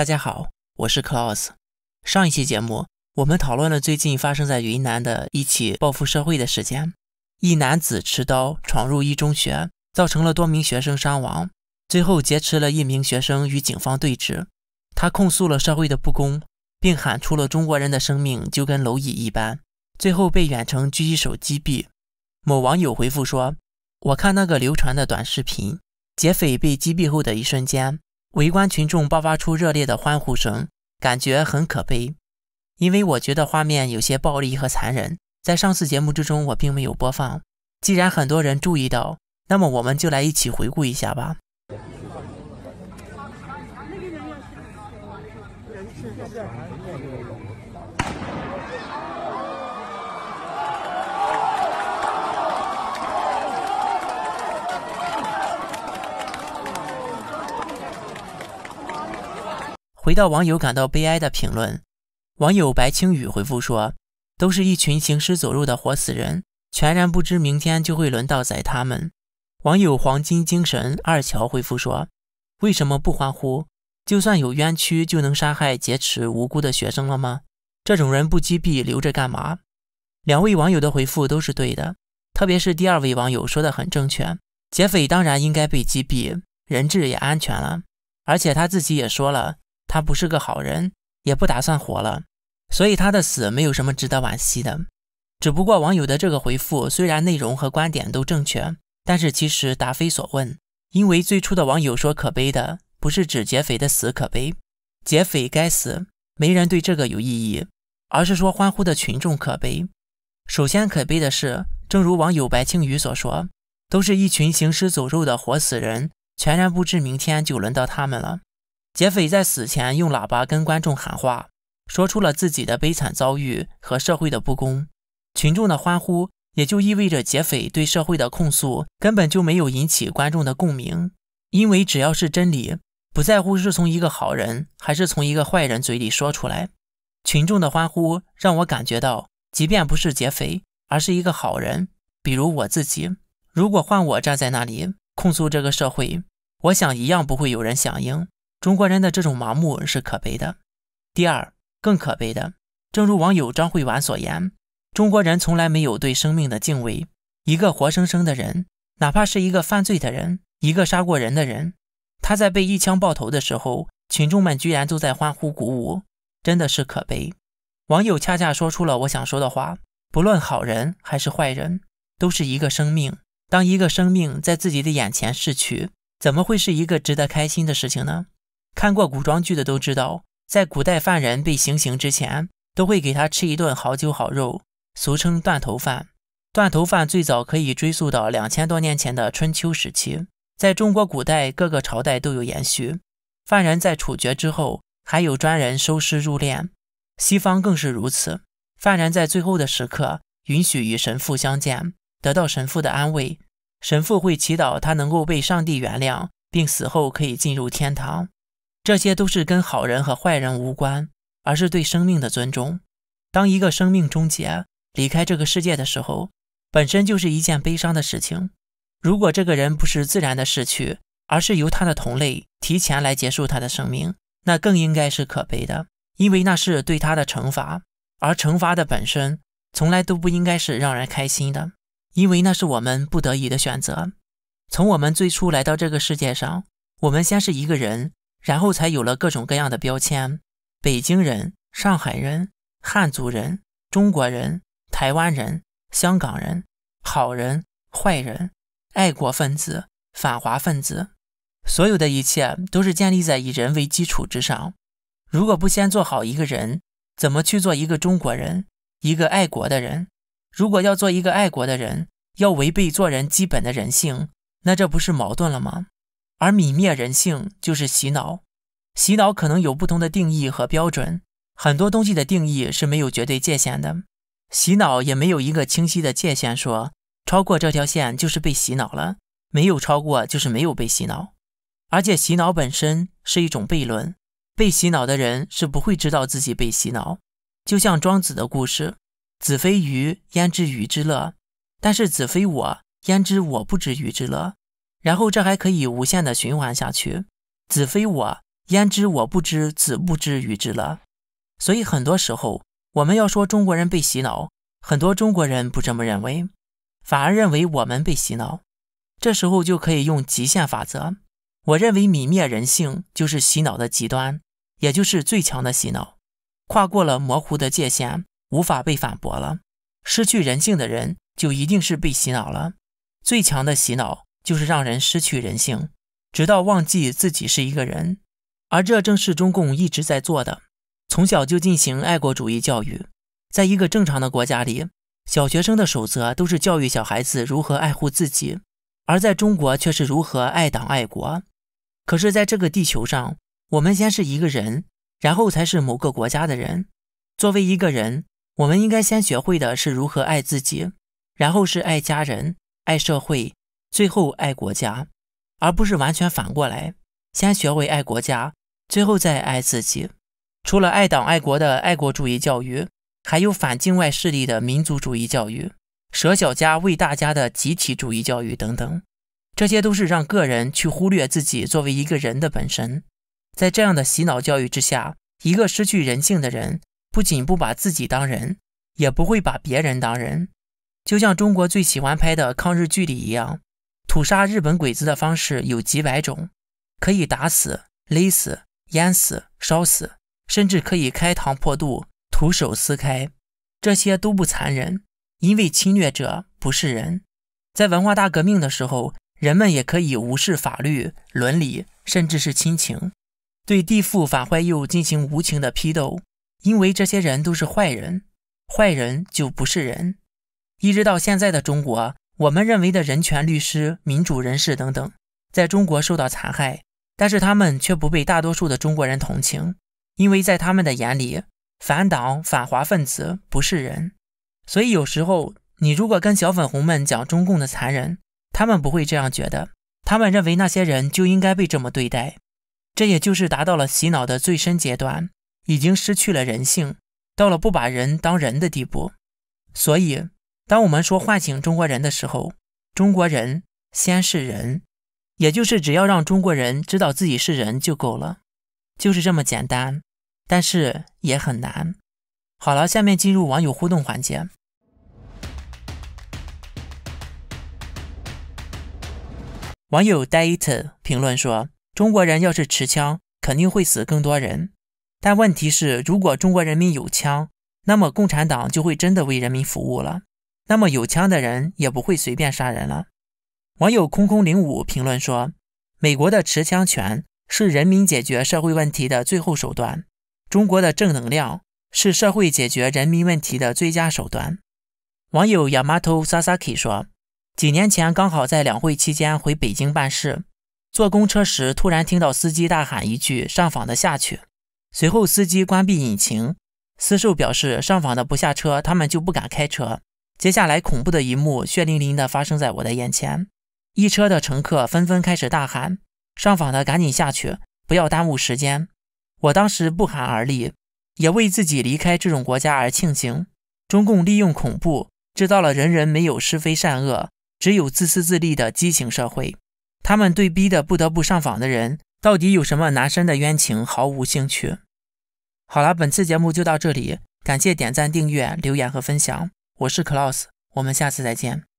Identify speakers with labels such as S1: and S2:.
S1: 大家好，我是 Klaus。上一期节目，我们讨论了最近发生在云南的一起报复社会的事件。一男子持刀闯入一中学，造成了多名学生伤亡，最后劫持了一名学生与警方对峙。他控诉了社会的不公，并喊出了中国人的生命就跟蝼蚁一般，最后被远程狙击手击毙。某网友回复说，我看那个流传的短视频，劫匪被击毙后的一瞬间，围观群众爆发出热烈的欢呼声，感觉很可悲。因为我觉得画面有些暴力和残忍，在上次节目之中我并没有播放。既然很多人注意到，那么我们就来一起回顾一下吧。回到网友感到悲哀的评论，网友白青雨回复说，都是一群行尸走肉的活死人，全然不知明天就会轮到宰他们。网友黄金精神二乔回复说，为什么不欢呼？就算有冤屈就能杀害劫持无辜的学生了吗？这种人不击毙留着干嘛？两位网友的回复都是对的，特别是第二位网友说的很正确，劫匪当然应该被击毙，人质也安全了，而且他自己也说了，他不是个好人，也不打算活了，所以他的死没有什么值得惋惜的。只不过网友的这个回复虽然内容和观点都正确，但是其实答非所问。因为最初的网友说可悲的不是指劫匪的死可悲，劫匪该死，没人对这个有异议，而是说欢呼的群众可悲。首先可悲的是，正如网友白青雨所说，都是一群行尸走肉的活死人，全然不知明天就轮到他们了。劫匪在死前用喇叭跟观众喊话，说出了自己的悲惨遭遇和社会的不公。群众的欢呼也就意味着劫匪对社会的控诉根本就没有引起观众的共鸣，因为只要是真理，不在乎是从一个好人还是从一个坏人嘴里说出来。群众的欢呼让我感觉到，即便不是劫匪，而是一个好人，比如我自己，如果换我站在那里控诉这个社会，我想一样不会有人响应。中国人的这种盲目是可悲的。第二，更可悲的，正如网友张慧婉所言，中国人从来没有对生命的敬畏。一个活生生的人，哪怕是一个犯罪的人，一个杀过人的人，他在被一枪爆头的时候，群众们居然都在欢呼鼓舞，真的是可悲。网友恰恰说出了我想说的话，不论好人还是坏人，都是一个生命。当一个生命在自己的眼前逝去，怎么会是一个值得开心的事情呢？看过古装剧的都知道，在古代犯人被行刑之前，都会给他吃一顿好酒好肉，俗称断头饭。断头饭最早可以追溯到2000多年前的春秋时期，在中国古代各个朝代都有延续。犯人在处决之后，还有专人收尸入殓，西方更是如此。犯人在最后的时刻允许与神父相见，得到神父的安慰，神父会祈祷他能够被上帝原谅，并死后可以进入天堂。这些都是跟好人和坏人无关，而是对生命的尊重。当一个生命终结，离开这个世界的时候，本身就是一件悲伤的事情。如果这个人不是自然的逝去，而是由他的同类提前来结束他的生命，那更应该是可悲的，因为那是对他的惩罚，而惩罚的本身从来都不应该是让人开心的，因为那是我们不得已的选择。从我们最初来到这个世界上，我们先是一个人，然后才有了各种各样的标签，北京人、上海人、汉族人、中国人、台湾人、香港人、好人、坏人、爱国分子、反华分子，所有的一切都是建立在以人为基础之上。如果不先做好一个人，怎么去做一个中国人，一个爱国的人？如果要做一个爱国的人，要违背做人基本的人性，那这不是矛盾了吗？而泯灭人性就是洗脑。洗脑可能有不同的定义和标准，很多东西的定义是没有绝对界限的，洗脑也没有一个清晰的界限，说超过这条线就是被洗脑了，没有超过就是没有被洗脑。而且洗脑本身是一种悖论，被洗脑的人是不会知道自己被洗脑。就像庄子的故事，子非鱼，焉知鱼之乐？但是子非我，焉知我不知鱼之乐？然后这还可以无限的循环下去。子非我，焉知我不知，子不知与之乐。所以很多时候我们要说中国人被洗脑，很多中国人不这么认为，反而认为我们被洗脑。这时候就可以用极限法则。我认为泯灭人性就是洗脑的极端，也就是最强的洗脑，跨过了模糊的界限，无法被反驳了。失去人性的人就一定是被洗脑了。最强的洗脑就是让人失去人性，直到忘记自己是一个人。而这正是中共一直在做的，从小就进行爱国主义教育。在一个正常的国家里，小学生的守则都是教育小孩子如何爱护自己，而在中国却是如何爱党爱国。可是在这个地球上，我们先是一个人，然后才是某个国家的人。作为一个人，我们应该先学会的是如何爱自己，然后是爱家人、爱社会，最后爱国家，而不是完全反过来，先学会爱国家，最后再爱自己。除了爱党爱国的爱国主义教育，还有反境外势力的民族主义教育，舍小家为大家的集体主义教育等等。这些都是让个人去忽略自己作为一个人的本身。在这样的洗脑教育之下，一个失去人性的人不仅不把自己当人，也不会把别人当人。就像中国最喜欢拍的抗日剧里一样，屠杀日本鬼子的方式有几百种，可以打死、勒死、淹死、烧死，甚至可以开膛破肚、徒手撕开，这些都不残忍，因为侵略者不是人。在文化大革命的时候，人们也可以无视法律、伦理，甚至是亲情，对地富反坏右进行无情的批斗，因为这些人都是坏人，坏人就不是人。一直到现在的中国，我们认为的人权律师、民主人士等等，在中国受到残害，但是他们却不被大多数的中国人同情，因为在他们的眼里，反党反华分子不是人。所以有时候你如果跟小粉红们讲中共的残忍，他们不会这样觉得，他们认为那些人就应该被这么对待。这也就是达到了洗脑的最深阶段，已经失去了人性，到了不把人当人的地步。所以当我们说唤醒中国人的时候，中国人先是人，也就是只要让中国人知道自己是人就够了，就是这么简单，但是也很难。好了，下面进入网友互动环节。网友 Date 评论说，中国人要是持枪，肯定会死更多人。但问题是，如果中国人民有枪，那么共产党就会真的为人民服务了，那么有枪的人也不会随便杀人了。网友0005评论说，美国的持枪权是人民解决社会问题的最后手段，中国的正能量是社会解决人民问题的最佳手段。网友 Yamato Sasaki 说，几年前刚好在两会期间回北京办事，坐公车时突然听到司机大喊一句上访的下去，随后司机关闭引擎，司售表示上访的不下车他们就不敢开车。接下来恐怖的一幕血淋淋地发生在我的眼前，一车的乘客纷纷开始大喊上访的赶紧下去，不要耽误时间。我当时不寒而栗，也为自己离开这种国家而庆幸。中共利用恐怖制造了人人没有是非善恶，只有自私自利的畸形社会。他们对逼得不得不上访的人到底有什么难伸的冤情毫无兴趣。好了，本次节目就到这里，感谢点赞、订阅、留言和分享。我是 Klaus， 我们下次再见。